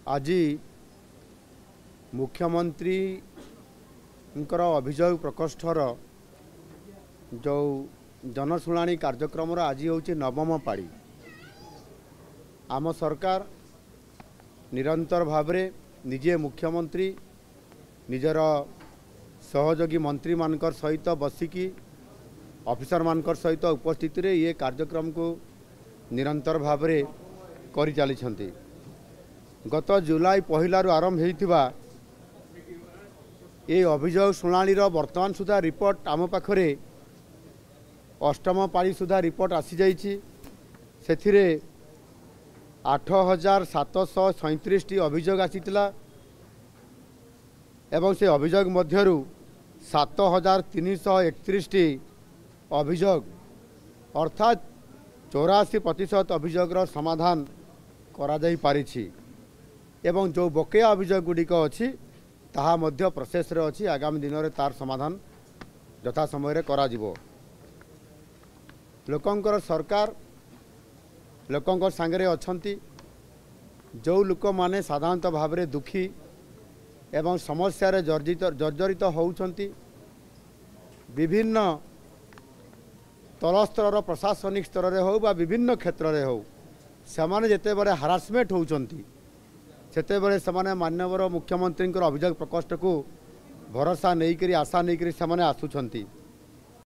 आज मुख्यमंत्री अभियोग प्रकोष्ठर जो जनशुणाणी कार्यक्रम आज हूँ नवम पाड़ी। आम सरकार निरंतर भाव निजे मुख्यमंत्री निजर सहयोगी मंत्री मानकर सहित बसिकी ऑफिसर मानकर सहित उपस्थित रे ये कार्यक्रम को निरंतर भाव कर चली। गत जुलाई पहलू आरंभ होइथिबा ये अभियोग शुणाणी वर्तमान सुधा रिपोर्ट आम पाखरे अष्टम पाली सुधा रिपोर्ट आसी जाइछि। सेथिरे 8737 अभियोग आसीतिला एवं से अभियोग मध्यरु 7331 अभियोग अर्थात 84% अभियोगर समाधान करा जाई पारिछि एवं जो बकेया अभियोग गुड़िक अच्छी ताहा मध्य प्रोसेस रे अच्छी। आगामी दिन में तार समाधान यथा समय करा जिवो। लोकंकर सरकार लोकंकर सांगरे अछंती। जो लोक माने साधारणतः भाव में दुखी एवं समस्या रे जर्जरित होउछंती विभिन्न तलस्तर प्रशासनिक स्तर रे हो बा विभिन्न क्षेत्र रे हो सेमाने जेते बड़े हारासमेंट होउछंती सेते बड़े सेमाने माननीय मुख्यमंत्री अभियोग प्रकोष्ठ को भरोसा नहीं करी आशा नहीं करी सेमाने आसुछंती।